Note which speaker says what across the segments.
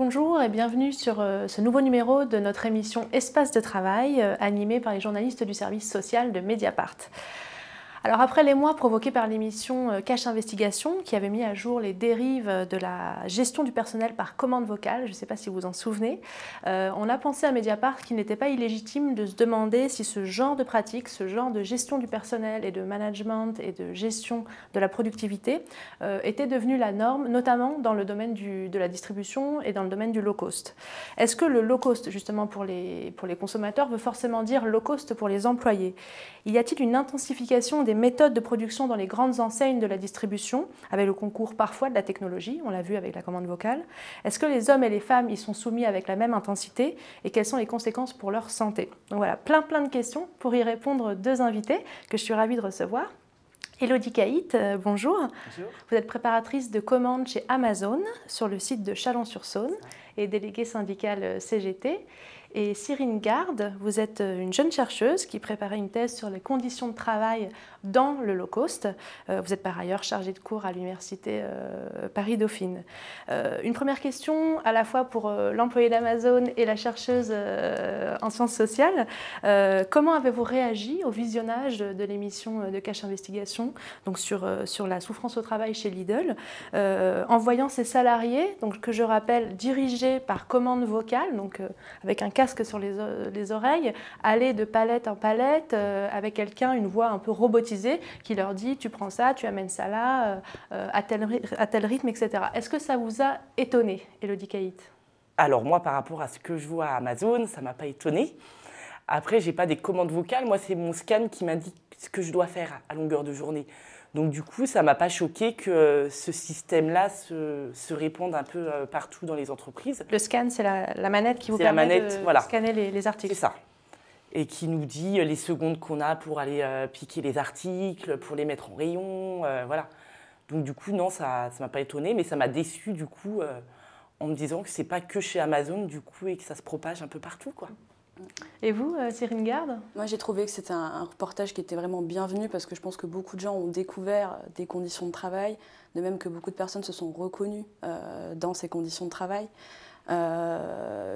Speaker 1: Bonjour et bienvenue sur ce nouveau numéro de notre émission Espace de travail animée par les journalistes du service social de Mediapart. Alors après les mois provoqués par l'émission Cache Investigation qui avait mis à jour les dérives de la gestion du personnel par commande vocale, je ne sais pas si vous vous en souvenez, on a pensé à Mediapart qu'il n'était pas illégitime de se demander si ce genre de pratique, ce genre de gestion du personnel et de management et de gestion de la productivité était devenu la norme, notamment dans le domaine de la distribution et dans le domaine du low cost. Est-ce que le low cost, justement pour les consommateurs, veut forcément dire low cost pour les employés? Y a-t-il une intensification des méthodes de production dans les grandes enseignes de la distribution, avec le concours parfois de la technologie, on l'a vu avec la commande vocale? Est-ce que les hommes et les femmes y sont soumis avec la même intensité et quelles sont les conséquences pour leur santé? Donc voilà, plein de questions pour y répondre deux invités que je suis ravie de recevoir. Élodie Caït, bonjour.
Speaker 2: Bonjour.
Speaker 1: Vous êtes préparatrice de commandes chez Amazon sur le site de Chalon-sur-Saône et déléguée syndicale CGT. Et Cyrine Garde, vous êtes une jeune chercheuse qui préparait une thèse sur les conditions de travail dans le low cost. Vous êtes par ailleurs chargée de cours à l'université Paris-Dauphine. Une première question à la fois pour l'employé d'Amazon et la chercheuse en sciences sociales. Comment avez-vous réagi au visionnage de l'émission de Cache Investigation, donc sur la souffrance au travail chez Lidl, en voyant ces salariés, donc, que je rappelle dirigés par commande vocale, donc avec un casque sur les oreilles, aller de palette en palette avec quelqu'un, une voix un peu robotisée qui leur dit tu prends ça, tu amènes ça là, à tel rythme, etc. Est-ce que ça vous a étonné, Élodie Caït?
Speaker 2: Alors moi, par rapport à ce que je vois à Amazon, ça ne m'a pas étonnée. Après, je n'ai pas des commandes vocales. Moi, c'est mon scan qui m'indique ce que je dois faire à longueur de journée. Donc du coup, ça ne m'a pas choqué que ce système-là se répande un peu partout dans les entreprises.
Speaker 1: Le scan, c'est la manette qui vous permet de
Speaker 2: voilà.
Speaker 1: scanner les articles.
Speaker 2: C'est ça. Et qui nous dit les secondes qu'on a pour aller piquer les articles, pour les mettre en rayon, voilà. Donc du coup, non, ça ne m'a pas étonnée, mais ça m'a déçue du coup en me disant que ce n'est pas que chez Amazon du coup et que ça se propage un peu partout, quoi.
Speaker 1: Et vous, Cyrine Garde?
Speaker 3: Moi, j'ai trouvé que c'était un reportage qui était vraiment bienvenu parce que je pense que beaucoup de gens ont découvert des conditions de travail, de même que beaucoup de personnes se sont reconnues dans ces conditions de travail.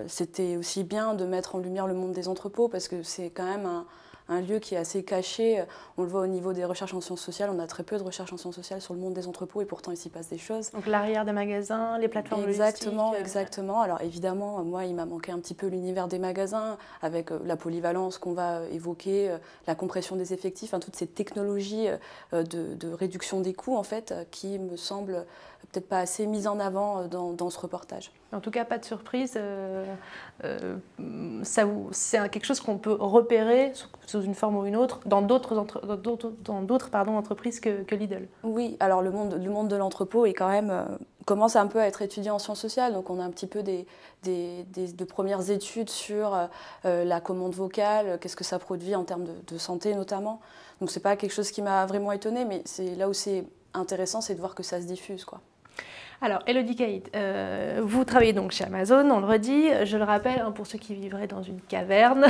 Speaker 3: C'était aussi bien de mettre en lumière le monde des entrepôts parce que c'est quand même un lieu qui est assez caché. On le voit au niveau des recherches en sciences sociales, on a très peu de recherches en sciences sociales sur le monde des entrepôts et pourtant il s'y passe des choses.
Speaker 1: Donc l'arrière des magasins, les plateformes
Speaker 3: exactement,
Speaker 1: logistiques.
Speaker 3: Exactement. Alors évidemment, moi il m'a manqué un petit peu l'univers des magasins avec la polyvalence qu'on va évoquer, la compression des effectifs, toutes ces technologies de réduction des coûts en fait qui me semblent peut-être pas assez mises en avant dans ce reportage.
Speaker 1: En tout cas, pas de surprise, c'est quelque chose qu'on peut repérer sous une forme ou une autre dans d'autres entreprises que Lidl.
Speaker 3: Oui, alors le monde de l'entrepôt est quand même commence un peu à être étudié en sciences sociales, donc on a un petit peu de premières études sur la commande vocale, qu'est-ce que ça produit en termes de santé notamment. Donc c'est pas quelque chose qui m'a vraiment étonnée, mais c'est là où c'est intéressant, c'est de voir que ça se diffuse, quoi.
Speaker 1: Alors, Élodie Caït, vous travaillez donc chez Amazon, on le redit. Je le rappelle, pour ceux qui vivraient dans une caverne,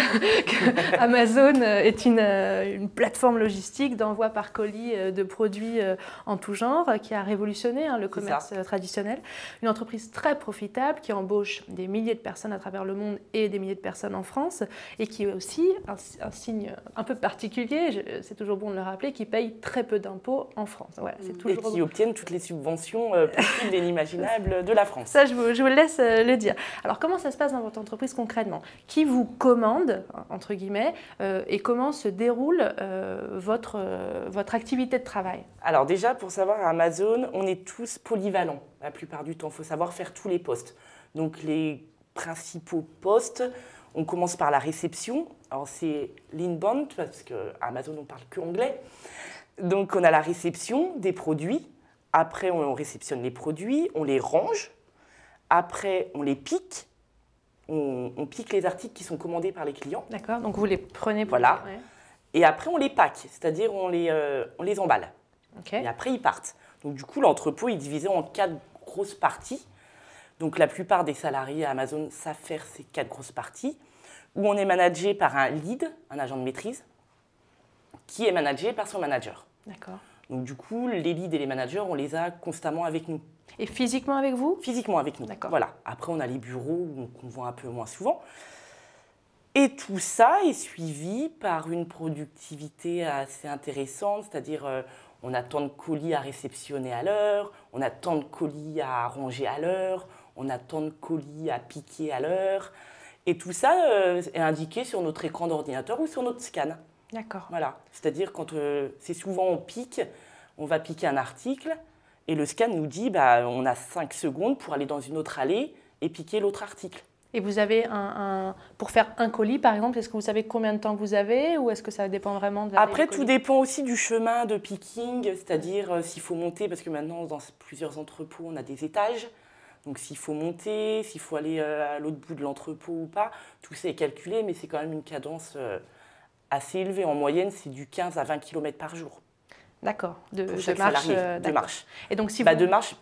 Speaker 1: Amazon est une plateforme logistique d'envoi par colis de produits en tout genre qui a révolutionné le commerce traditionnel. Une entreprise très profitable qui embauche des milliers de personnes à travers le monde et des milliers de personnes en France et qui est aussi un signe un peu particulier, c'est toujours bon de le rappeler, qui paye très peu d'impôts en France. Voilà, c'est toujours
Speaker 2: et qui obtiennent toutes les subventions possibles et inimaginable de la France.
Speaker 1: Ça, je vous laisse le dire. Alors, comment ça se passe dans votre entreprise concrètement? Qui vous commande, entre guillemets, et comment se déroule votre activité de travail?
Speaker 2: Alors déjà, pour savoir, à Amazon, on est tous polyvalents la plupart du temps. Il faut savoir faire tous les postes. Donc, les principaux postes, on commence par la réception. Alors, c'est l'inbound, parce qu'à Amazon, on ne parle que anglais. Donc, on a la réception des produits. Après, on réceptionne les produits, on les range. Après, on les pique. On pique les articles qui sont commandés par les clients.
Speaker 1: D'accord, donc vous les prenez pour
Speaker 2: voilà.
Speaker 1: Ouais.
Speaker 2: Et après, on les pack, c'est-à-dire on les emballe.
Speaker 1: Okay.
Speaker 2: Et après, ils partent. Donc du coup, l'entrepôt est divisé en 4 grosses parties. Donc la plupart des salariés à Amazon savent faire ces 4 grosses parties, où on est managé par un lead, un agent de maîtrise, qui est managé par son manager.
Speaker 1: D'accord.
Speaker 2: Donc du coup, les leads et les managers, on les a constamment avec nous.
Speaker 1: Et physiquement avec vous?
Speaker 2: Physiquement avec nous.
Speaker 1: D'accord.
Speaker 2: Voilà. Après, on a les bureaux où on voit un peu moins souvent. Et tout ça est suivi par une productivité assez intéressante, c'est-à-dire on a tant de colis à réceptionner à l'heure, on a tant de colis à ranger à l'heure, on a tant de colis à piquer à l'heure. Et tout ça est indiqué sur notre écran d'ordinateur ou sur notre scan.
Speaker 1: D'accord.
Speaker 2: Voilà. C'est-à-dire quand c'est souvent on pique, on va piquer un article et le scan nous dit on a 5 secondes pour aller dans une autre allée et piquer l'autre article.
Speaker 1: Et vous avez pour faire un colis, par exemple, est-ce que vous savez combien de temps vous avez ou est-ce que ça dépend vraiment de la taille
Speaker 2: Après,
Speaker 1: du colis?
Speaker 2: tout dépend aussi du chemin de picking, c'est-à-dire s'il faut monter, parce que maintenant, dans plusieurs entrepôts, on a des étages. Donc, s'il faut monter, s'il faut aller à l'autre bout de l'entrepôt ou pas, tout ça est calculé, mais c'est quand même une cadence assez élevée. En moyenne, c'est du 15 à 20 km par jour.
Speaker 1: D'accord, de
Speaker 2: marche.
Speaker 1: de
Speaker 2: marche.
Speaker 1: Et donc, si
Speaker 2: de marche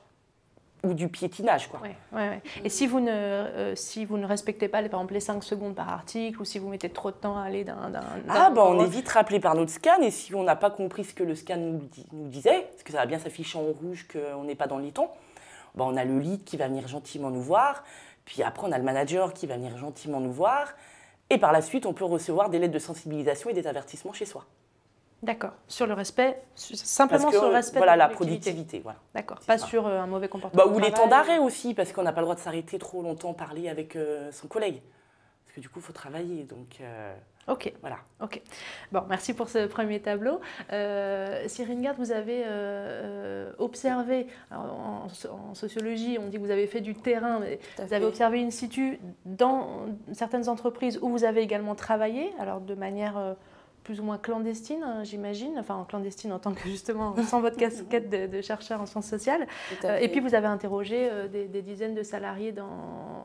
Speaker 2: ou du piétinage, quoi.
Speaker 1: Ouais. Et si vous ne respectez pas, par exemple, les 5 secondes par article, ou si vous mettez trop de temps à aller
Speaker 2: on est vite rappelé par notre scan, et si on n'a pas compris ce que le scan nous disait, parce que ça va bien s'afficher en rouge qu'on n'est pas dans le temps, on a le lead qui va venir gentiment nous voir, puis après on a le manager qui va venir gentiment nous voir, et par la suite on peut recevoir des lettres de sensibilisation et des avertissements chez soi.
Speaker 1: D'accord, sur le respect, simplement sur le respect
Speaker 2: voilà,
Speaker 1: de
Speaker 2: la productivité. Voilà.
Speaker 1: D'accord, pas sur un mauvais comportement.
Speaker 2: Ou les temps d'arrêt aussi, parce qu'on n'a pas le droit de s'arrêter trop longtemps, parler avec son collègue. Parce que du coup, il faut travailler. Donc,
Speaker 1: ok.
Speaker 2: Voilà.
Speaker 1: Ok. Bon, merci pour ce premier tableau. Cyrine Garde, vous avez observé, alors, en sociologie, on dit que vous avez fait du terrain, mais vous avez observé in situ dans certaines entreprises où vous avez également travaillé, alors de manière plus ou moins clandestine, j'imagine, enfin clandestine en tant que justement sans votre casquette de chercheur en sciences sociales. Et puis vous avez interrogé des dizaines de salariés dans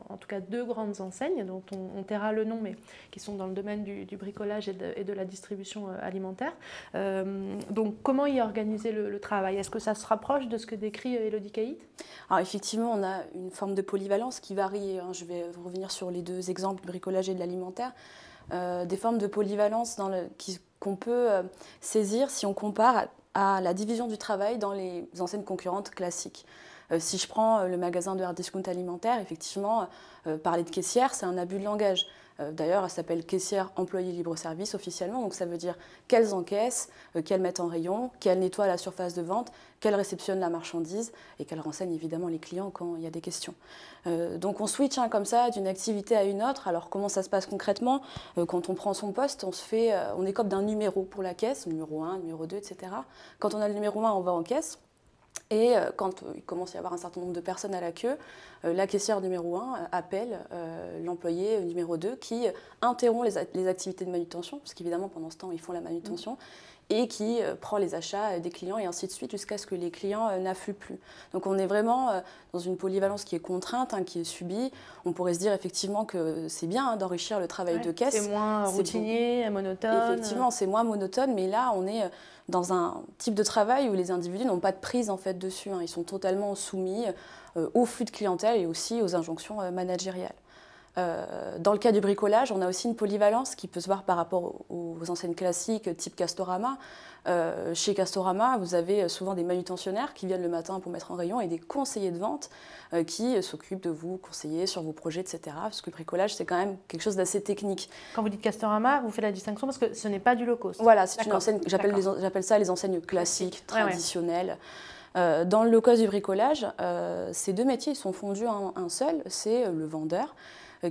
Speaker 1: en tout cas 2 grandes enseignes dont on taira le nom, mais qui sont dans le domaine du bricolage et de la distribution alimentaire. Donc comment y organiser le travail? Est-ce que ça se rapproche de ce que décrit Élodie Caït?
Speaker 3: Alors effectivement, on a une forme de polyvalence qui varie. Je vais revenir sur les 2 exemples, du bricolage et de l'alimentaire. Des formes de polyvalence qu'on peut saisir si on compare à la division du travail dans les enseignes concurrentes classiques. Si je prends le magasin de hard discount alimentaire, effectivement, parler de caissière, c'est un abus de langage. D'ailleurs, elle s'appelle caissière employée libre-service officiellement, donc ça veut dire qu'elles encaissent, qu'elles mettent en rayon, qu'elles nettoient la surface de vente, qu'elles réceptionnent la marchandise et qu'elles renseignent évidemment les clients quand il y a des questions. Donc on switch comme ça d'une activité à une autre. Alors comment ça se passe concrètement? Quand on prend son poste, on écope d'un numéro pour la caisse, numéro 1, numéro 2, etc. Quand on a le numéro 1, on va en caisse. Et quand il commence à y avoir un certain nombre de personnes à la queue, la caissière numéro 1 appelle l'employé numéro 2 qui interrompt les activités de manutention, parce qu'évidemment pendant ce temps ils font la manutention, et qui prend les achats des clients et ainsi de suite jusqu'à ce que les clients n'affluent plus. Donc on est vraiment dans une polyvalence qui est contrainte, qui est subie. On pourrait se dire effectivement que c'est bien d'enrichir le travail de caisse.
Speaker 1: C'est moins routinier, monotone.
Speaker 3: Effectivement, c'est moins monotone, mais là on est dans un type de travail où les individus n'ont pas de prise en fait dessus. Ils sont totalement soumis au flux de clientèle et aussi aux injonctions managériales. Dans le cas du bricolage, on a aussi une polyvalence qui peut se voir par rapport aux enseignes classiques type Castorama. Chez Castorama, vous avez souvent des manutentionnaires qui viennent le matin pour mettre en rayon et des conseillers de vente qui s'occupent de vous conseiller sur vos projets, etc. Parce que le bricolage, c'est quand même quelque chose d'assez technique.
Speaker 1: Quand vous dites Castorama, vous faites la distinction parce que ce n'est pas du low cost.
Speaker 3: Voilà, c'est une enseigne, j'appelle ça les enseignes classiques, traditionnelles. Dans le low cost du bricolage, ces 2 métiers ils sont fondus en un seul, c'est le vendeur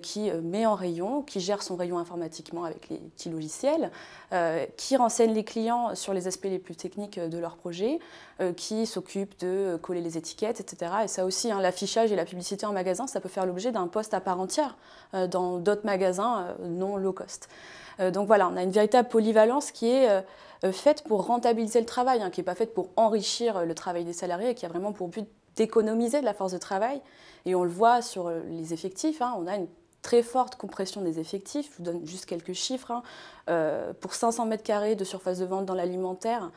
Speaker 3: qui met en rayon, qui gère son rayon informatiquement avec les petits logiciels, qui renseigne les clients sur les aspects les plus techniques de leur projet, qui s'occupe de coller les étiquettes, etc. Et ça aussi, l'affichage et la publicité en magasin, ça peut faire l'objet d'un poste à part entière dans d'autres magasins non low cost. Donc voilà, on a une véritable polyvalence qui est faite pour rentabiliser le travail, qui n'est pas faite pour enrichir le travail des salariés et qui a vraiment pour but d'économiser de la force de travail. Et on le voit sur les effectifs, on a une très forte compression des effectifs. Je vous donne juste quelques chiffres. Pour 500 mètres carrés de surface de vente dans l'alimentaire,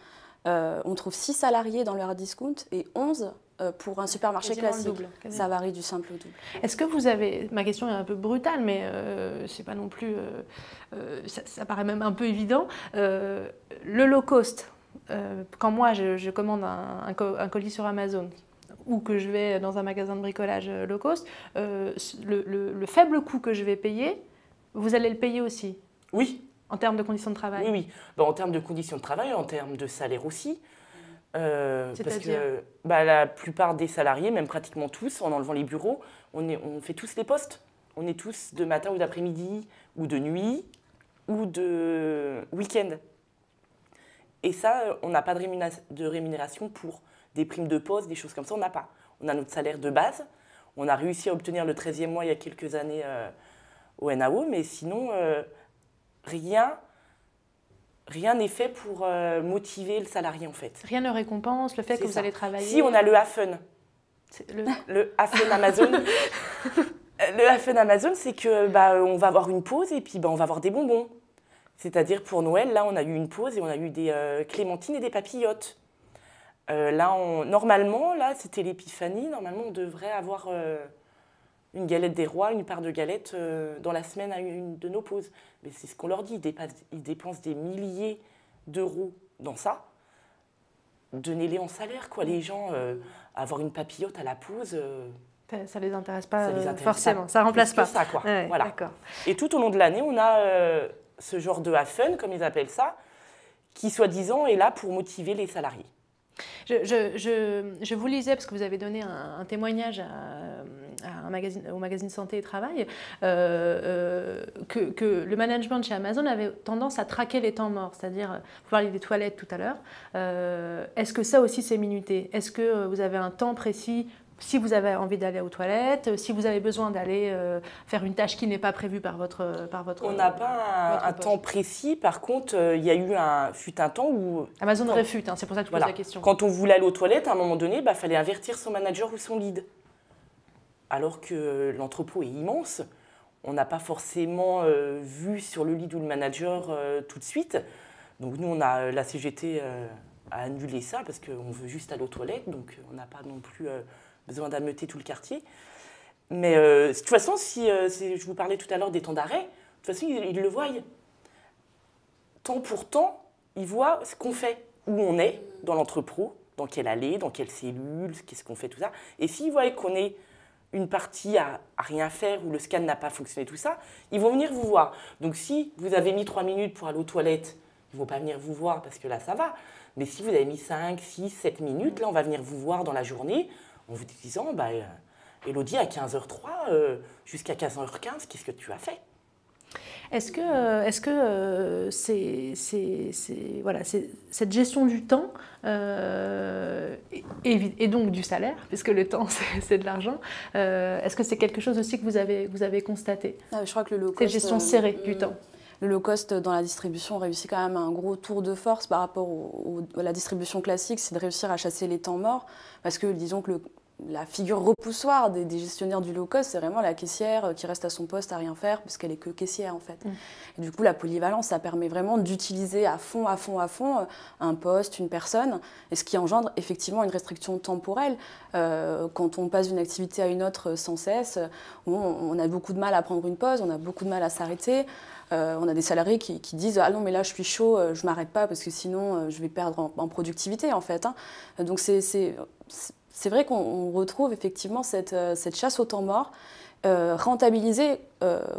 Speaker 3: on trouve 6 salariés dans le hard discount et 11 pour un supermarché classique. Ça varie du simple au double.
Speaker 1: Est-ce que vous avez, ma question est un peu brutale, mais c'est pas non plus, ça paraît même un peu évident, le low cost, quand moi je commande un colis sur Amazon, ou que je vais dans un magasin de bricolage low cost, le faible coût que je vais payer, vous allez le payer aussi?
Speaker 2: Oui.
Speaker 1: En termes de conditions de travail?
Speaker 2: Oui, oui. En termes de conditions de travail, en termes de salaire aussi. Parce que la plupart des salariés, même pratiquement tous, en enlevant les bureaux, on fait tous les postes. On est tous de matin ou d'après-midi, ou de nuit, ou de week-end. Et ça, on n'a pas de rémunération pour des primes de poste, des choses comme ça, on n'a pas. On a notre salaire de base. On a réussi à obtenir le 13e mois il y a quelques années au NAO, mais sinon, rien n'est fait pour motiver le salarié, en fait.
Speaker 1: Rien ne récompense le fait que vous allez travailler?
Speaker 2: Si, on a le Hafen. Le Hafen Amazon. Le Hafen Amazon, c'est que on va avoir une pause et puis on va avoir des bonbons. C'est-à-dire pour Noël, là, on a eu une pause et on a eu des clémentines et des papillotes. Normalement, là, c'était l'épiphanie. Normalement, on devrait avoir une galette des rois, une part de galette dans la semaine à une de nos pauses. Mais c'est ce qu'on leur dit. Ils dépensent des milliers d'euros dans ça. Donnez-les en salaire, quoi. Les gens, avoir une papillote à la pause...
Speaker 1: ça ne les intéresse pas forcément. Ça ne remplace pas.
Speaker 2: Ça, quoi.
Speaker 1: Ouais,
Speaker 2: voilà.
Speaker 1: D'accord.
Speaker 2: Et tout au long de l'année, on a ce genre de Hafen, comme ils appellent ça, qui, soi-disant, est là pour motiver les salariés.
Speaker 1: Je vous lisais, parce que vous avez donné un témoignage au magazine Santé et Travail, que le management chez Amazon avait tendance à traquer les temps morts, c'est-à-dire, vous parliez des toilettes tout à l'heure, est-ce que ça aussi c'est minuté? Est-ce que vous avez un temps précis si vous avez envie d'aller aux toilettes, si vous avez besoin d'aller faire une tâche qui n'est pas prévue par votre
Speaker 2: On n'a pas un temps précis. Par contre, il y a eu fut un temps où...
Speaker 1: Amazon réfute, c'est pour ça que je pose la question.
Speaker 2: Quand on voulait aller aux toilettes, à un moment donné, il fallait avertir son manager ou son lead. Alors que l'entrepôt est immense, on n'a pas forcément vu sur le lead ou le manager tout de suite. Donc nous, la CGT a annulé ça parce qu'on veut juste aller aux toilettes, donc on n'a pas non plus... besoin d'ameuter tout le quartier. Mais de toute façon, si je vous parlais tout à l'heure des temps d'arrêt, de toute façon, ils le voient. Temps pour temps, ils voient ce qu'on fait, où on est dans l'entrepôt, dans quelle allée, dans quelle cellule, qu'est-ce qu'on fait, tout ça. Et s'ils voient qu'on est une partie à rien faire, où le scan n'a pas fonctionné, tout ça, ils vont venir vous voir. Donc si vous avez mis 3 minutes pour aller aux toilettes, ils ne vont pas venir vous voir parce que là, ça va. Mais si vous avez mis 5, 6, 7 minutes, là, on va venir vous voir dans la journée, en vous disant, Élodie, à 15h03 jusqu'à 15h15, qu'est-ce que tu as fait?
Speaker 1: Est-ce que cette gestion du temps et donc du salaire, puisque le temps c'est de l'argent, est-ce que c'est quelque chose aussi que vous avez constaté?
Speaker 3: Je crois que le low cost,
Speaker 1: cette gestion serrée du temps.
Speaker 3: Le low cost dans la distribution réussit quand même un gros tour de force par rapport à la distribution classique, c'est de réussir à chasser les temps morts, parce que disons que la figure repoussoir des gestionnaires du low cost, c'est vraiment la caissière qui reste à son poste à rien faire, parce qu'elle est que caissière en fait. Et du coup, la polyvalence, ça permet vraiment d'utiliser à fond un poste, une personne, et ce qui engendre effectivement une restriction temporelle. Quand on passe d'une activité à une autre sans cesse, on a beaucoup de mal à prendre une pause, on a beaucoup de mal à s'arrêter. On a des salariés qui disent « Ah non, mais là, je suis chaud, je ne m'arrête pas parce que sinon, je vais perdre en productivité, en fait. » Donc, c'est vrai qu'on retrouve effectivement cette chasse au temps mort, rentabilisée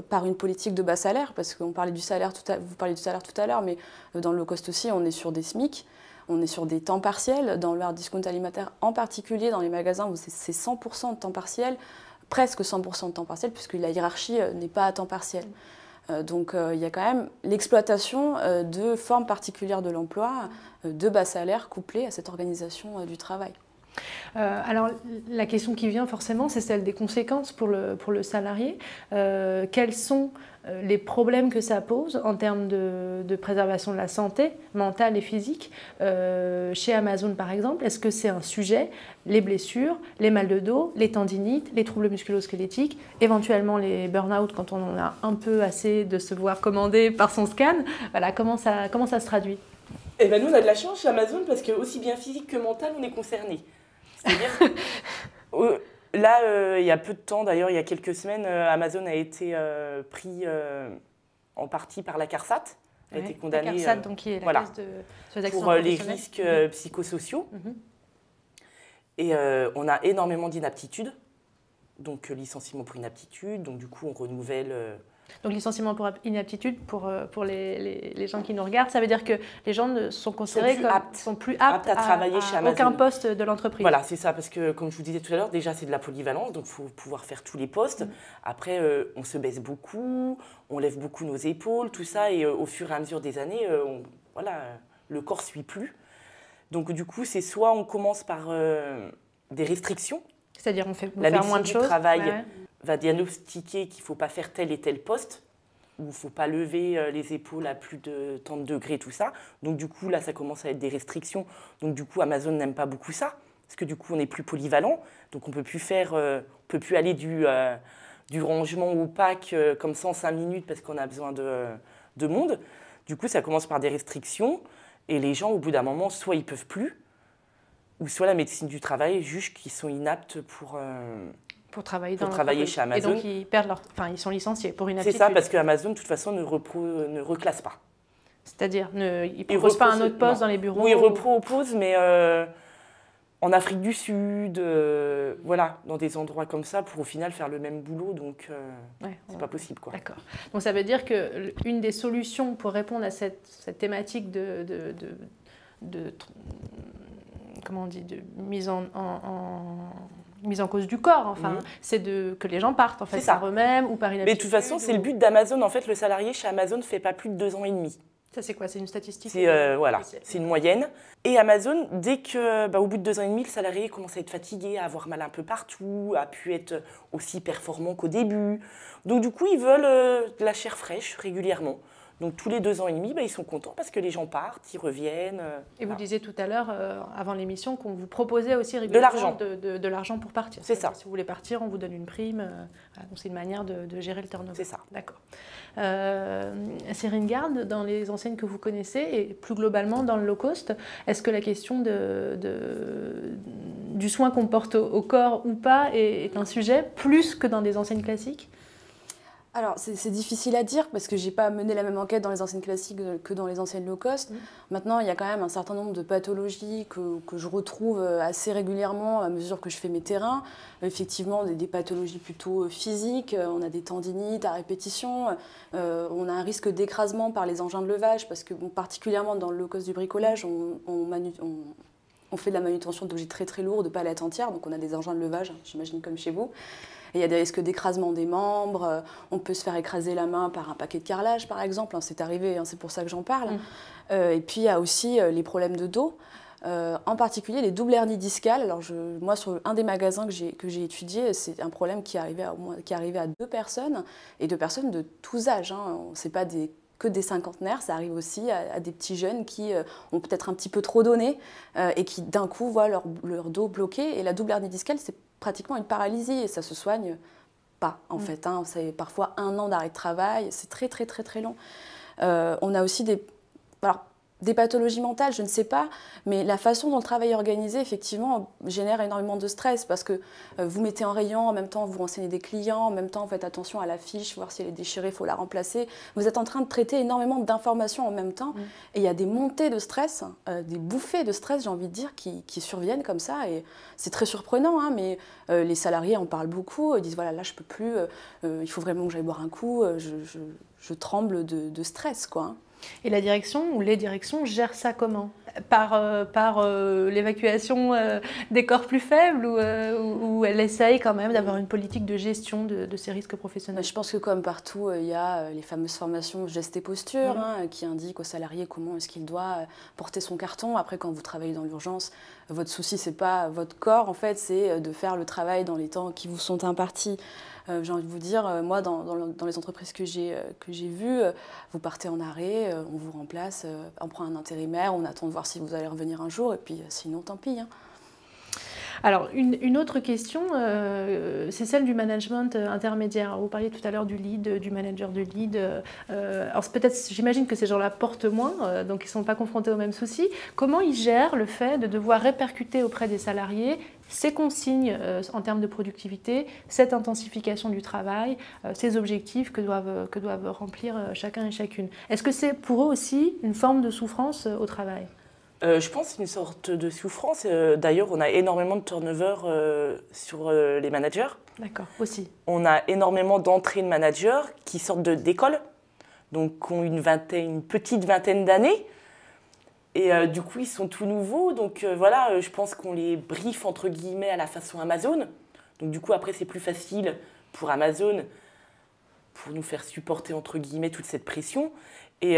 Speaker 3: par une politique de bas salaire, parce qu'on parlait du salaire vous parliez du salaire tout à l'heure, mais dans le low cost aussi, on est sur des SMIC, on est sur des temps partiels. Dans le hard discount alimentaire en particulier, dans les magasins où c'est 100% de temps partiel, presque 100% de temps partiel, puisque la hiérarchie n'est pas à temps partiel. Donc il y a quand même l'exploitation de formes particulières de l'emploi, de bas salaire couplées à cette organisation du travail.
Speaker 1: Alors la question qui vient forcément, c'est celle des conséquences pour le salarié. Quels sont les problèmes que ça pose en termes de préservation de la santé mentale et physique chez Amazon par exemple? Est-ce que c'est un sujet? Les blessures, les mal de dos, les tendinites, les troubles musculo-squelettiques, éventuellement les burn-out quand on en a un peu assez de se voir commander par son scan. Voilà, comment ça se traduit?
Speaker 2: Eh ben nous, on a de la chance chez Amazon parce que aussi bien physique que mental, on est concernés. C'est-à-dire, là, il y a peu de temps, d'ailleurs, il y a quelques semaines, Amazon a été pris en partie par la CARSAT. A été condamnée
Speaker 1: la CARSAT, donc, qui est la caisse de
Speaker 2: pour les risques psychosociaux. Et on a énormément d'inaptitudes, donc licenciement pour inaptitude, donc du coup on renouvelle.
Speaker 1: Donc licenciement pour inaptitude, pour les gens qui nous regardent, ça veut dire que les gens sont considérés sont plus aptes
Speaker 2: à travailler chez Amazon.
Speaker 1: Aucun poste de l'entreprise.
Speaker 2: Voilà, c'est ça, parce que comme je vous disais tout à l'heure, déjà c'est de la polyvalence, donc il faut pouvoir faire tous les postes. Après, on se baisse beaucoup, on lève beaucoup nos épaules, tout ça, et au fur et à mesure des années, voilà, le corps ne suit plus. Donc du coup, c'est soit on commence par des restrictions.
Speaker 1: C'est-à-dire on fait
Speaker 2: la
Speaker 1: faire moins de choses.
Speaker 2: La médecine du travail va diagnostiquer qu'il ne faut pas faire tel et tel poste, où il ne faut pas lever les épaules à plus de tant de degrés, tout ça. Donc du coup, là, ça commence à être des restrictions. Donc du coup, Amazon n'aime pas beaucoup ça, parce que du coup, on n'est plus polyvalent. Donc on peut peut plus aller du rangement au pack comme ça en 5 minutes, parce qu'on a besoin de monde. Du coup, ça commence par des restrictions. Et les gens, au bout d'un moment, soit ils ne peuvent plus, ou soit la médecine du travail juge qu'ils sont inaptes pour travailler chez Amazon.
Speaker 1: Et donc ils perdent ils sont licenciés pour inaptitude.
Speaker 2: C'est ça, parce qu'Amazon, de toute façon, ne reclasse pas.
Speaker 1: C'est-à-dire, ils ne proposent pas un autre poste dans les bureaux?
Speaker 2: Oui, ils reproposent, mais en Afrique du Sud, voilà, dans des endroits comme ça, pour au final faire le même boulot, donc c'est pas possible, quoi.
Speaker 1: D'accord. Donc ça veut dire qu'une des solutions pour répondre à cette thématique comment on dit, de mise en cause du corps, enfin, c'est que les gens partent en fait par eux-mêmes ou par inaptitude.
Speaker 2: Mais de toute façon, c'est le but d'Amazon. En fait, le salarié chez Amazon ne fait pas plus de 2 ans et demi.
Speaker 1: Ça, c'est quoi? C'est une statistique?
Speaker 2: Voilà, c'est une moyenne. Et Amazon, dès que, au bout de 2 ans et demi, le salarié commence à être fatigué, à avoir mal un peu partout, à pu être aussi performant qu'au début. Donc du coup, ils veulent de la chair fraîche régulièrement. Donc tous les 2 ans et demi, ils sont contents parce que les gens partent, ils reviennent.
Speaker 1: Et vous disiez tout à l'heure, avant l'émission, qu'on vous proposait aussi régulièrement de l'argent pour partir.
Speaker 2: C'est ça.
Speaker 1: Si vous voulez partir, on vous donne une prime. Voilà, donc c'est une manière de gérer le turnover.
Speaker 2: C'est ça.
Speaker 1: D'accord. Cyrine Garde, dans les enseignes que vous connaissez et plus globalement dans le low cost, est-ce que la question du soin qu'on porte au corps ou pas est un sujet plus que dans des enseignes classiques?
Speaker 3: Alors, c'est difficile à dire parce que je n'ai pas mené la même enquête dans les enseignes classiques que dans les enseignes low cost. Maintenant, il y a quand même un certain nombre de pathologies que je retrouve assez régulièrement à mesure que je fais mes terrains. Effectivement, des pathologies plutôt physiques, on a des tendinites à répétition, on a un risque d'écrasement par les engins de levage parce que, particulièrement dans le low cost du bricolage, on fait de la manutention d'objets très très lourds, de palettes entières, donc on a des engins de levage, j'imagine comme chez vous. Et il y a des risques d'écrasement des membres, on peut se faire écraser la main par un paquet de carrelage par exemple, c'est arrivé, c'est pour ça que j'en parle. Et puis il y a aussi les problèmes de dos, en particulier les doubles hernies discales. Alors moi sur un des magasins que j'ai étudié, c'est un problème qui arrivait à 2 personnes, et 2 personnes de tous âges, c'est pas que des cinquantenaires, ça arrive aussi à des petits jeunes qui ont peut-être un petit peu trop donné et qui d'un coup voient leur dos bloqué. Et la double hernie discale, c'est pratiquement une paralysie et ça se soigne pas en fait. C'est parfois 1 an d'arrêt de travail, c'est très très très très long. On a aussi des pathologies mentales, je ne sais pas, mais la façon dont le travail est organisé, effectivement, génère énormément de stress parce que vous mettez en rayon, en même temps vous renseignez des clients, en même temps vous faites attention à la fiche, voir si elle est déchirée, il faut la remplacer. Vous êtes en train de traiter énormément d'informations en même temps et il y a des montées de stress, des bouffées de stress, j'ai envie de dire, qui surviennent comme ça et c'est très surprenant, mais les salariés en parlent beaucoup, ils disent voilà, là je peux plus, il faut vraiment que j'aille boire un coup, je tremble de stress, quoi.
Speaker 1: Et la direction ou les directions gèrent ça comment? Par l'évacuation des corps plus faibles ou elle essaye quand même d'avoir une politique de gestion de ces risques professionnels?
Speaker 3: Je pense que comme partout, il y a les fameuses formations gestes et postures qui indiquent aux salariés comment est-ce qu'il doit porter son carton. Après, quand vous travaillez dans l'urgence, votre souci, c'est pas votre corps, en fait, c'est de faire le travail dans les temps qui vous sont impartis. J'ai envie de vous dire, moi, dans les entreprises que j'ai vues, vous partez en arrêt, on vous remplace, on prend un intérimaire, on attend de voir si vous allez revenir un jour, et puis sinon, tant pis.
Speaker 1: Alors, une autre question, c'est celle du management intermédiaire. Alors, vous parliez tout à l'heure du lead, du manager de lead. Alors, peut-être, j'imagine que ces gens-là portent moins, donc ils ne sont pas confrontés aux mêmes soucis. Comment ils gèrent le fait de devoir répercuter auprès des salariés ces consignes en termes de productivité, cette intensification du travail, ces objectifs que doivent remplir chacun et chacune? Est-ce que c'est pour eux aussi une forme de souffrance au travail?
Speaker 2: Je pense que c'est une sorte de souffrance. D'ailleurs, on a énormément de turnover sur les managers.
Speaker 1: D'accord, aussi.
Speaker 2: On a énormément d'entrées de managers qui sortent d'école, donc qui ont une petite vingtaine d'années. Et du coup, ils sont tout nouveaux. Donc voilà, je pense qu'on les briefe entre guillemets à la façon Amazon. Donc du coup, après, c'est plus facile pour Amazon pour nous faire supporter entre guillemets toute cette pression. Et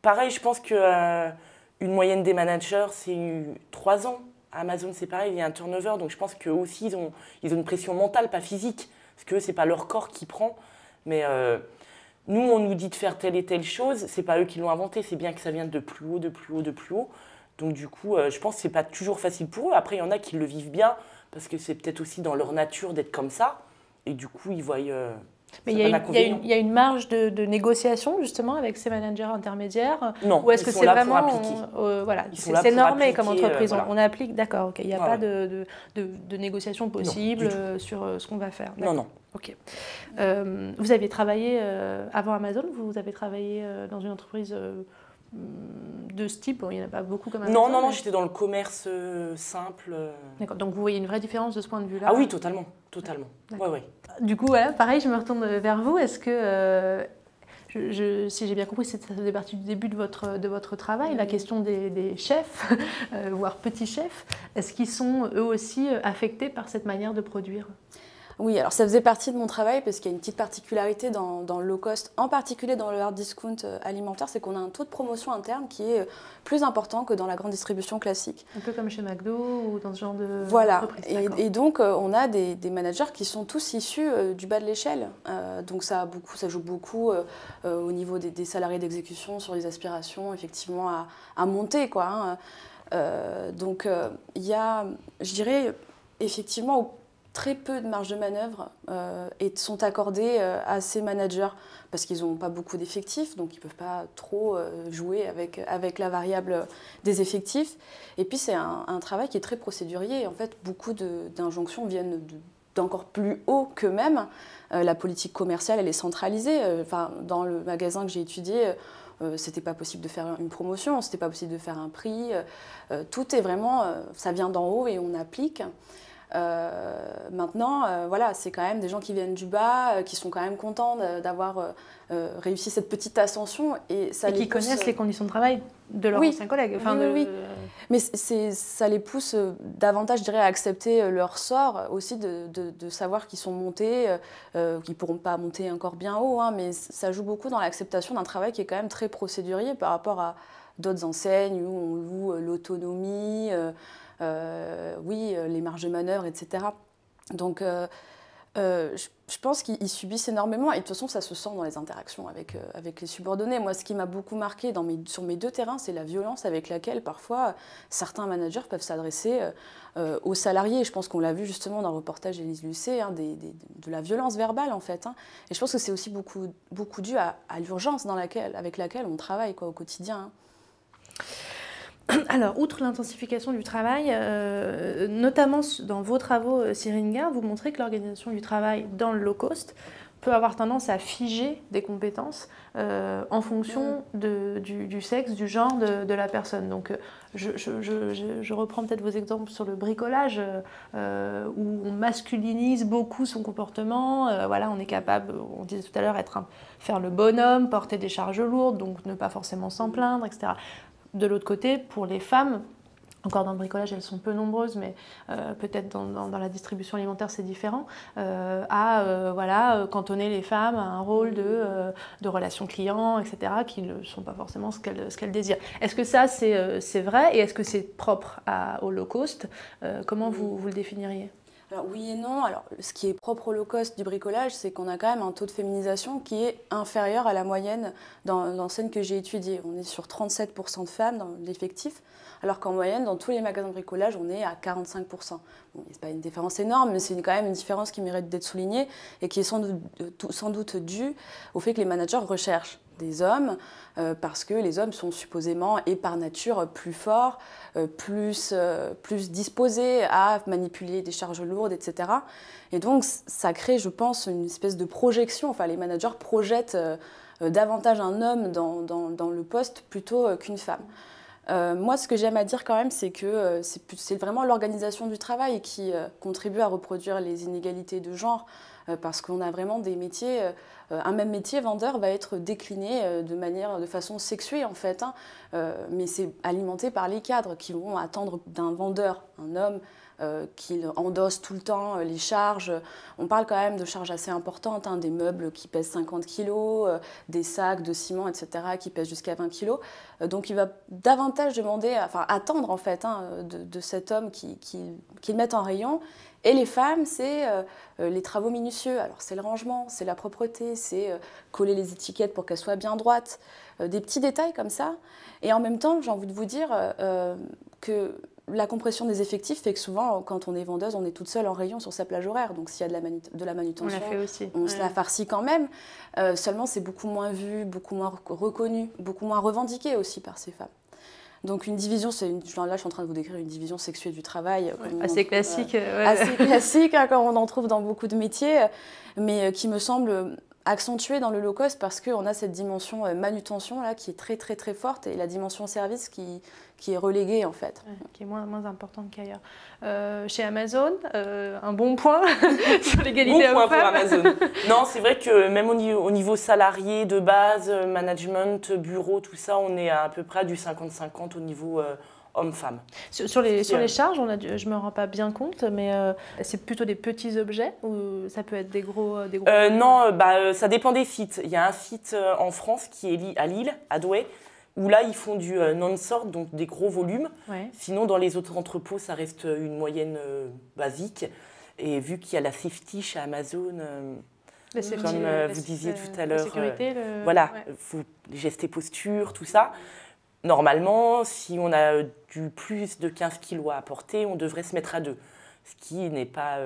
Speaker 2: pareil, je pense que une moyenne des managers, c'est 3 ans. Amazon, c'est pareil, il y a un turnover. Donc je pense qu'eux aussi, ils ont une pression mentale, pas physique. Parce que c'est pas leur corps qui prend. Mais nous, on nous dit de faire telle et telle chose. C'est pas eux qui l'ont inventé. C'est bien que ça vienne de plus haut, de plus haut, de plus haut. Donc du coup, je pense que c'est pas toujours facile pour eux. Après, il y en a qui le vivent bien. Parce que c'est peut-être aussi dans leur nature d'être comme ça. Et du coup, ils voient...
Speaker 1: Mais il y a une marge de négociation justement avec ces managers intermédiaires.
Speaker 2: Non,
Speaker 1: ou est-ce que c'est vraiment
Speaker 2: voilà,
Speaker 1: c'est normé comme entreprise,
Speaker 2: voilà.
Speaker 1: on applique, d'accord, ok, il n'y a pas de négociation possible sur ce qu'on va faire.
Speaker 2: Non.
Speaker 1: Ok. Vous aviez travaillé avant Amazon, vous avez travaillé dans une entreprise de ce type, il n'y en a pas beaucoup comme Amazon.
Speaker 2: Non, j'étais dans le commerce simple.
Speaker 1: D'accord, donc vous voyez une vraie différence de ce point de vue-là?
Speaker 2: Ah oui, totalement. Ouais.
Speaker 1: Du coup, voilà, pareil, je me retourne vers vous. Est-ce que, si j'ai bien compris, ça faisait partie du début de votre travail, la question des chefs, voire petits chefs, est-ce qu'ils sont eux aussi affectés par cette manière de produire?
Speaker 3: Oui, alors ça faisait partie de mon travail parce qu'il y a une petite particularité dans le low cost, en particulier dans le hard discount alimentaire, c'est qu'on a un taux de promotion interne qui est plus important que dans la grande distribution classique.
Speaker 1: Un peu comme chez McDo ou dans ce genre de
Speaker 3: voilà, et donc on a des managers qui sont tous issus du bas de l'échelle. Donc ça joue beaucoup au niveau des salariés d'exécution sur les aspirations effectivement à monter, quoi. Donc il y a, je dirais, effectivement, très peu de marge de manœuvre sont accordées à ces managers parce qu'ils n'ont pas beaucoup d'effectifs, donc ils ne peuvent pas trop jouer avec la variable des effectifs. Et puis c'est un travail qui est très procédurier. En fait, beaucoup d'injonctions viennent d'encore plus haut qu'eux-mêmes. La politique commerciale, elle est centralisée. Dans le magasin que j'ai étudié, c'était pas possible de faire une promotion, c'était pas possible de faire un prix. Tout est vraiment, ça vient d'en haut et on applique. Maintenant, voilà, c'est quand même des gens qui viennent du bas, qui sont quand même contents d'avoir réussi cette petite ascension. Et
Speaker 1: qui connaissent les conditions de travail de leurs anciens collègues.
Speaker 3: Oui. Mais ça les pousse davantage, je dirais, à accepter leur sort, aussi de savoir qu'ils sont montés, qu'ils ne pourront pas monter encore bien haut, hein, mais ça joue beaucoup dans l'acceptation d'un travail qui est quand même très procédurier par rapport à d'autres enseignes où on loue l'autonomie, les marges de manœuvre, etc. Donc, je pense qu'ils subissent énormément et de toute façon, ça se sent dans les interactions avec les subordonnés. Moi, ce qui m'a beaucoup marqué sur mes 2 terrains, c'est la violence avec laquelle, parfois, certains managers peuvent s'adresser aux salariés. Je pense qu'on l'a vu justement dans le reportage d'Élise Lucet, hein, de la violence verbale, en fait. Hein. Et je pense que c'est aussi beaucoup dû à l'urgence avec laquelle on travaille, quoi, au quotidien. Hein.
Speaker 1: Alors, outre l'intensification du travail, notamment dans vos travaux, Syringa, vous montrez que l'organisation du travail dans le low cost peut avoir tendance à figer des compétences en fonction du sexe, du genre de la personne. Donc, je reprends peut-être vos exemples sur le bricolage, où on masculinise beaucoup son comportement. Voilà, on est capable, on disait tout à l'heure, faire le bonhomme, porter des charges lourdes, donc ne pas forcément s'en plaindre, etc. De l'autre côté, pour les femmes, encore dans le bricolage, elles sont peu nombreuses, mais peut-être dans la distribution alimentaire, c'est différent, cantonner les femmes à un rôle de relation client, etc., qui ne sont pas forcément ce qu'elles désirent. Est-ce que ça, c'est vrai et est-ce que c'est propre au low cost? Comment vous le définiriez?
Speaker 3: Alors oui et non. Alors, ce qui est propre au low cost du bricolage, c'est qu'on a quand même un taux de féminisation qui est inférieur à la moyenne dans l'enseigne que j'ai étudiée. On est sur 37% de femmes dans l'effectif, alors qu'en moyenne, dans tous les magasins de bricolage, on est à 45%. Bon, c'est pas une différence énorme, mais c'est quand même une différence qui mérite d'être soulignée et qui est sans doute due au fait que les managers recherchent des hommes parce que les hommes sont supposément et par nature plus forts, plus disposés à manipuler des charges lourdes, etc. Et donc ça crée, je pense, une espèce de projection. Enfin, les managers projettent davantage un homme dans le poste plutôt qu'une femme. Moi, ce que j'aime à dire quand même, c'est que c'est vraiment l'organisation du travail qui contribue à reproduire les inégalités de genre, parce qu'on a vraiment des métiers, un même métier, vendeur, va être décliné de façon sexuée en fait, hein, mais c'est alimenté par les cadres qui vont attendre d'un vendeur, un homme, qui endosse tout le temps les charges. On parle quand même de charges assez importantes, hein, des meubles qui pèsent 50 kg, des sacs de ciment, etc., qui pèsent jusqu'à 20 kg. Donc il va davantage attendre en fait, hein, de cet homme qu'il mette en rayon. Et les femmes, c'est les travaux minutieux. Alors c'est le rangement, c'est la propreté, c'est coller les étiquettes pour qu'elles soient bien droites, des petits détails comme ça. Et en même temps, j'ai envie de vous dire que la compression des effectifs fait que souvent, quand on est vendeuse, on est toute seule en rayon sur sa plage horaire. Donc s'il y a de la manutention,
Speaker 1: on la fait aussi.
Speaker 3: On se la farcit quand même. Seulement, c'est beaucoup moins vu, beaucoup moins reconnu, beaucoup moins revendiqué aussi par ces femmes. Donc une division, là je suis en train de vous décrire une division sexuée du travail.
Speaker 1: Assez classique.
Speaker 3: Assez classique, hein, comme on en trouve dans beaucoup de métiers, mais qui me semble accentuée dans le low cost parce qu'on a cette dimension manutention là, qui est très très très forte et la dimension service qui est reléguée en fait.
Speaker 1: Ouais, qui est moins importante qu'ailleurs. Chez Amazon, un bon point sur l'égalité
Speaker 2: homme-femme. Bon point pour Amazon. Non, c'est vrai que même au niveau salarié de base, management, bureau, tout ça, on est à peu près du 50-50 au niveau homme-femme.
Speaker 1: Sur les charges, je ne me rends pas bien compte, mais c'est plutôt des petits objets ou ça peut être des gros
Speaker 2: Non, ça dépend des sites. Il y a un site en France qui est à Lille, à Douai, où là, ils font du non-sort, donc des gros volumes.
Speaker 1: Ouais.
Speaker 2: Sinon, dans les autres entrepôts, ça reste une moyenne basique. Et vu qu'il y a la safety chez Amazon, comme vous disiez tout à l'heure, voilà, faut les gestes et postures, tout ça. Normalement, si on a du plus de 15 kilos à apporter, on devrait se mettre à 2. Ce qui n'est pas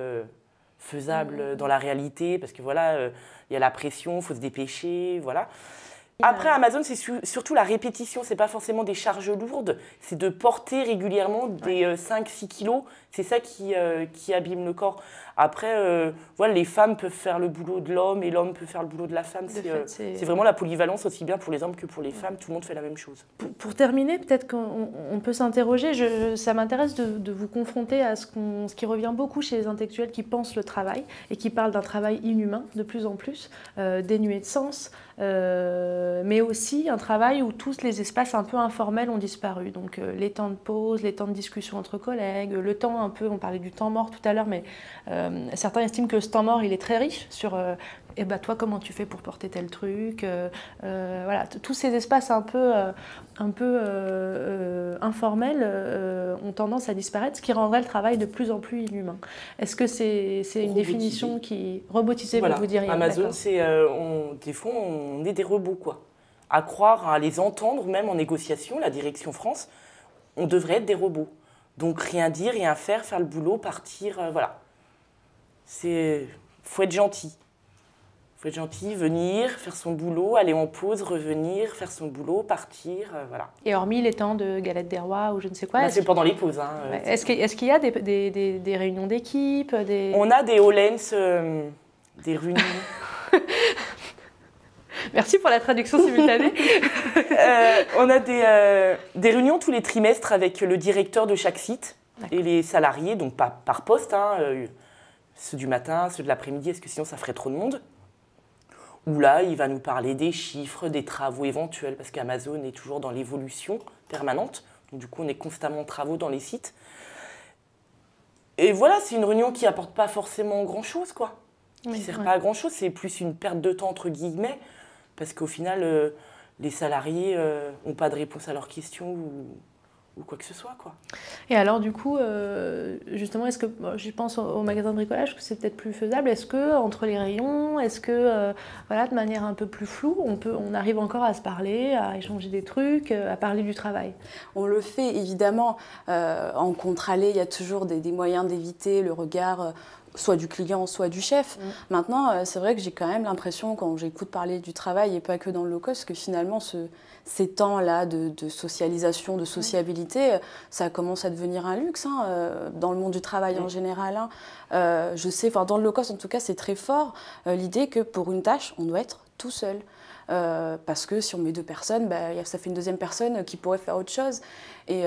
Speaker 2: faisable dans la réalité, parce que voilà, il y a la pression, il faut se dépêcher, voilà. Après, Amazon, c'est surtout la répétition. Ce n'est pas forcément des charges lourdes, c'est de porter régulièrement des 5-6 kilos. C'est ça qui abîme le corps. Après, voilà, les femmes peuvent faire le boulot de l'homme et l'homme peut faire le boulot de la femme. C'est vraiment la polyvalence, aussi bien pour les hommes que pour les femmes. Tout le monde fait la même chose.
Speaker 1: Pour terminer, peut-être qu'on peut s'interroger. Ça m'intéresse de vous confronter à ce qui revient beaucoup chez les intellectuels qui pensent le travail et qui parlent d'un travail inhumain de plus en plus, dénué de sens. Mais aussi un travail où tous les espaces un peu informels ont disparu. Donc les temps de pause, les temps de discussion entre collègues, le temps un peu, on parlait du temps mort tout à l'heure, mais certains estiment que ce temps mort, il est très riche sur toi, comment tu fais pour porter tel truc, voilà, tous ces espaces un peu informels ont tendance à disparaître, ce qui rendrait le travail de plus en plus inhumain. Est-ce que c'est une définition qui robotisée,
Speaker 2: voilà.
Speaker 1: vous diriez?
Speaker 2: Amazon, c'est des fois on est des robots quoi. À croire, à les entendre, même en négociation, la direction France, on devrait être des robots. Donc rien dire, rien faire, faire le boulot, partir, voilà. Faut être gentil. Faut être gentil, venir, faire son boulot, aller en pause, revenir, faire son boulot, partir, voilà.
Speaker 1: Et hormis les temps de galette des rois ou je ne sais quoi.
Speaker 2: C'est pendant les pauses. Hein,
Speaker 1: est-ce qu'il y a des réunions d'équipe
Speaker 2: On a des Holens, des réunions.
Speaker 1: Merci pour la traduction simultanée.
Speaker 2: On a des réunions tous les trimestres avec le directeur de chaque site et les salariés, donc pas par poste, hein, ceux du matin, ceux de l'après-midi, parce que sinon ça ferait trop de monde. Où là, il va nous parler des chiffres, des travaux éventuels, parce qu'Amazon est toujours dans l'évolution permanente. Donc du coup, on est constamment en travaux dans les sites. Et voilà, c'est une réunion qui n'apporte pas forcément grand-chose, quoi. Qui ne sert pas à grand-chose, c'est plus une perte de temps, entre guillemets, parce qu'au final, les salariés n'ont pas de réponse à leurs questions ou quoi que ce soit, quoi.
Speaker 1: Et alors, du coup, justement, est-ce que, je pense au magasin de bricolage, que c'est peut-être plus faisable. Est-ce que, entre les rayons, est-ce que, voilà, de manière un peu plus floue, on arrive encore à se parler, à échanger des trucs, à parler du travail?
Speaker 3: On le fait, évidemment. En contre-allée, il y a toujours des moyens d'éviter le regard soit du client, soit du chef. Maintenant, c'est vrai que j'ai quand même l'impression, quand j'écoute parler du travail, et pas que dans le low cost, que finalement, ces temps-là de socialisation, de sociabilité, ça commence à devenir un luxe dans le monde du travail en général. Je sais, dans le low cost, en tout cas, c'est très fort, l'idée que pour une tâche, on doit être tout seul. Parce que si on met 2 personnes, ça fait une deuxième personne qui pourrait faire autre chose. Et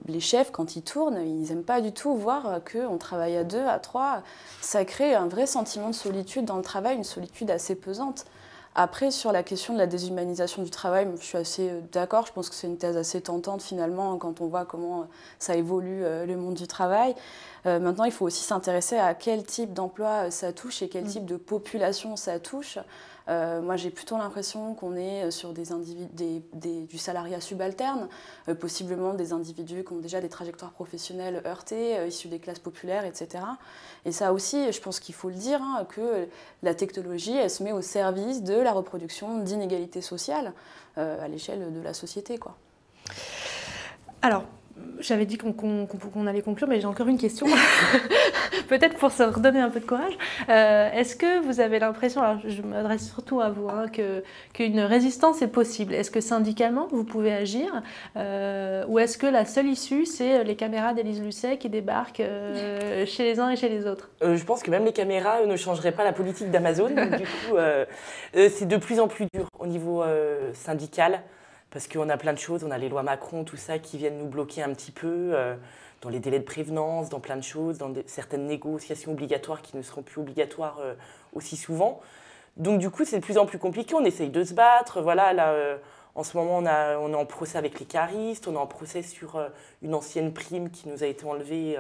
Speaker 3: les chefs, quand ils tournent, ils n'aiment pas du tout voir qu'on travaille à 2, à 3. Ça crée un vrai sentiment de solitude dans le travail, une solitude assez pesante. Après, sur la question de la déshumanisation du travail, je suis assez d'accord. Je pense que c'est une thèse assez tentante finalement quand on voit comment ça évolue le monde du travail. Maintenant, il faut aussi s'intéresser à quel type d'emploi ça touche et quel type de population ça touche. Moi, j'ai plutôt l'impression qu'on est sur du salariat subalterne, possiblement des individus qui ont déjà des trajectoires professionnelles heurtées, issus des classes populaires, etc. Et ça aussi, je pense qu'il faut le dire, que la technologie, elle se met au service de la reproduction d'inégalités sociales à l'échelle de la société, quoi.
Speaker 1: Alors, j'avais dit qu'on allait conclure, mais j'ai encore une question. Peut-être pour se redonner un peu de courage. Est-ce que vous avez l'impression, alors je m'adresse surtout à vous, qu'une résistance est possible? Est-ce que syndicalement, vous pouvez agir? Ou est-ce que la seule issue, c'est les caméras d'Élise Lucet qui débarquent chez les uns et chez les autres?
Speaker 2: Je pense que même les caméras ne changeraient pas la politique d'Amazon. Du coup, c'est de plus en plus dur au niveau syndical. Parce qu'on a plein de choses, on a les lois Macron, tout ça, qui viennent nous bloquer un petit peu dans les délais de prévenance, dans plein de choses, dans certaines négociations obligatoires qui ne seront plus obligatoires aussi souvent. Donc du coup, c'est de plus en plus compliqué, on essaye de se battre. Voilà, là, en ce moment, on est en procès avec les caristes, on est en procès sur une ancienne prime qui nous a été enlevée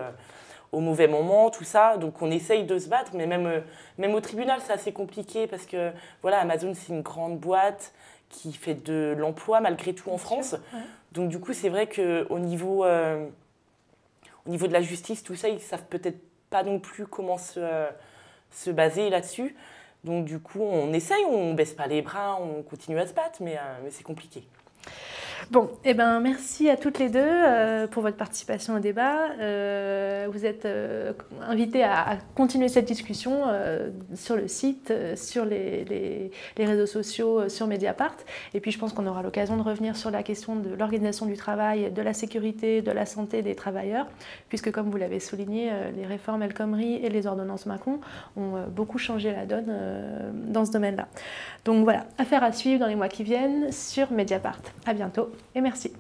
Speaker 2: au mauvais moment, tout ça. Donc on essaye de se battre, mais même au tribunal, c'est assez compliqué parce que voilà, Amazon, c'est une grande boîte qui fait de l'emploi malgré tout en France. Ouais. Donc du coup, c'est vrai qu'au niveau de la justice, tout ça, ils ne savent peut-être pas non plus comment se baser là-dessus. Donc du coup, on essaye, on ne baisse pas les bras, on continue à se battre, mais c'est compliqué.
Speaker 1: Bon, eh ben, merci à toutes les deux pour votre participation au débat. Vous êtes invités à continuer cette discussion sur le site, sur les réseaux sociaux, sur Mediapart. Et puis je pense qu'on aura l'occasion de revenir sur la question de l'organisation du travail, de la sécurité, de la santé des travailleurs, puisque comme vous l'avez souligné, les réformes El Khomri et les ordonnances Macron ont beaucoup changé la donne dans ce domaine-là. Donc voilà, affaire à suivre dans les mois qui viennent sur Mediapart. À bientôt et merci.